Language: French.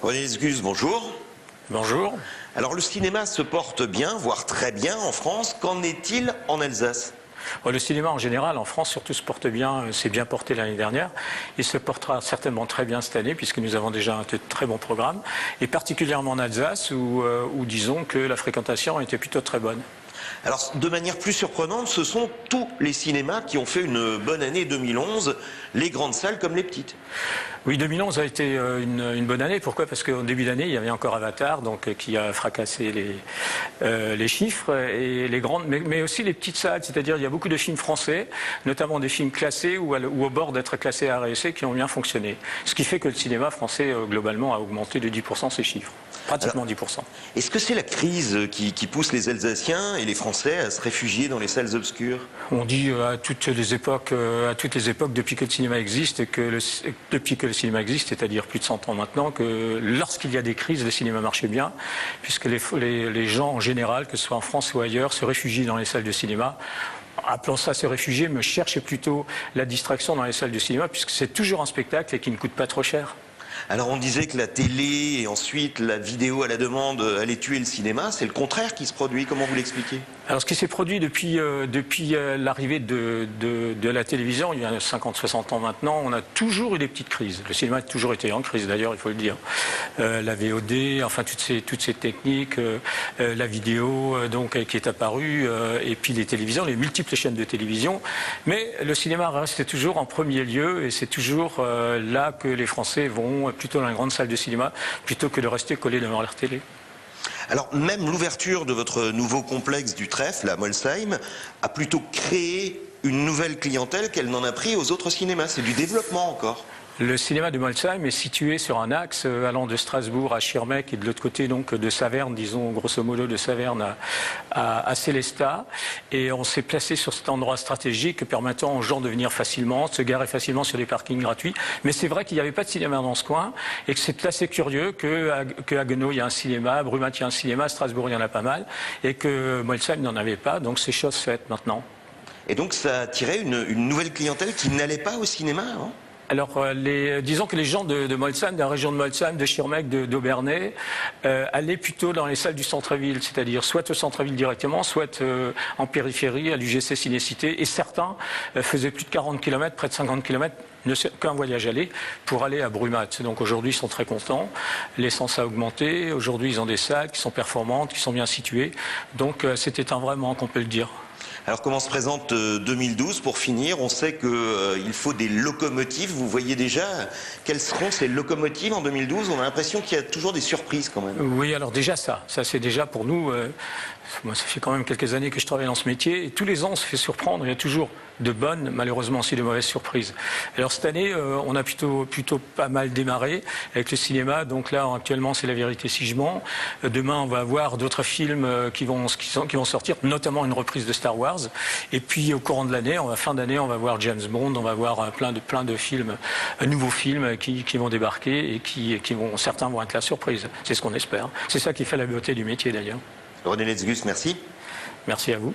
René Lesgus, bonjour. Bonjour. Alors le cinéma se porte bien, voire très bien en France. Qu'en est-il en Alsace ? Le cinéma en général en France surtout se porte bien, s'est bien porté l'année dernière. Il se portera certainement très bien cette année puisque nous avons déjà un très bon programme. Et particulièrement en Alsace où disons que la fréquentation était plutôt très bonne. Alors de manière plus surprenante, ce sont tous les cinémas qui ont fait une bonne année 2011, les grandes salles comme les petites. Oui, 2011 a été une bonne année. Pourquoi ? Parce qu'au début d'année, il y avait encore Avatar, donc qui a fracassé les chiffres et les grandes, mais aussi les petites salles. C'est-à-dire, il y a beaucoup de films français, notamment des films classés ou au bord d'être classés à RSC, qui ont bien fonctionné. Ce qui fait que le cinéma français globalement a augmenté de 10% ses chiffres, pratiquement 10%. Est-ce que c'est la crise qui pousse les Alsaciens et les Français à se réfugier dans les salles obscures ? On dit à toutes les époques, depuis que le cinéma existe, depuis que le cinéma existe, c'est-à-dire plus de 100 ans maintenant, que lorsqu'il y a des crises, le cinéma marchait bien, puisque les gens en général, que ce soit en France ou ailleurs, se réfugient dans les salles de cinéma. Appelons ça se réfugier, mais cherchent plutôt la distraction dans les salles de cinéma, puisque c'est toujours un spectacle et qui ne coûte pas trop cher. Alors on disait que la télé et ensuite la vidéo à la demande allaient tuer le cinéma. C'est le contraire qui se produit. Comment vous l'expliquez ? Alors ce qui s'est produit depuis l'arrivée de la télévision, il y a 50-60 ans maintenant, on a toujours eu des petites crises. Le cinéma a toujours été en crise d'ailleurs, il faut le dire. La VOD, enfin toutes ces techniques, la vidéo donc qui est apparue, et puis les télévisions, les multiples chaînes de télévision. Mais le cinéma reste toujours en premier lieu et c'est toujours là que les Français vont plutôt dans les grandes salles de cinéma plutôt que de rester collés devant leur télé. Alors même l'ouverture de votre nouveau complexe du Trèfle à Molsheim a plutôt créé une nouvelle clientèle qu'elle n'en a pris aux autres cinémas. C'est du développement encore. Le cinéma de Molsheim est situé sur un axe allant de Strasbourg à Schirmeck et de l'autre côté donc de Saverne, disons grosso modo de Saverne à Sélestat. Et on s'est placé sur cet endroit stratégique permettant aux gens de venir facilement, de se garer facilement sur des parkings gratuits. Mais c'est vrai qu'il n'y avait pas de cinéma dans ce coin et que c'est assez curieux qu'à Haguenau il y a un cinéma, à Brumath il y a un cinéma, à Strasbourg il y en a pas mal et que Molsheim n'en avait pas. Donc c'est chose faite maintenant. Et donc ça a attiré une nouvelle clientèle qui n'allait pas au cinéma avant ? Alors, disons que les gens de Molsheim, de la région de Molsheim, de Schirmeck, d'Obernai, allaient plutôt dans les salles du centre-ville, c'est-à-dire soit au centre-ville directement, soit en périphérie, à l'UGC Cinécité. Et certains faisaient plus de 40 km, près de 50 km, qu'un voyage aller, pour aller à Brumath. Donc aujourd'hui, ils sont très contents. L'essence a augmenté. Aujourd'hui, ils ont des salles qui sont performantes, qui sont bien situées. Donc c'était un vrai manque, on peut le dire. Alors comment se présente 2012 pour finir ? On sait qu'il faut des locomotives. Vous voyez déjà quelles seront ces locomotives en 2012 ? On a l'impression qu'il y a toujours des surprises quand même. Oui, alors déjà ça c'est déjà pour nous, moi ça fait quand même quelques années que je travaille dans ce métier et tous les ans on se fait surprendre, il y a toujours de bonnes, malheureusement aussi de mauvaises surprises. Alors cette année on a plutôt pas mal démarré avec le cinéma, donc là actuellement c'est La Vérité si je mens. Demain on va avoir d'autres films qui vont sortir, notamment une reprise de Star Wars. Et puis au courant de l'année, fin d'année, on va voir James Bond, on va voir plein de films, nouveaux films qui vont débarquer et certains vont être la surprise. C'est ce qu'on espère. C'est ça qui fait la beauté du métier d'ailleurs. René Lesgus, merci. Merci à vous.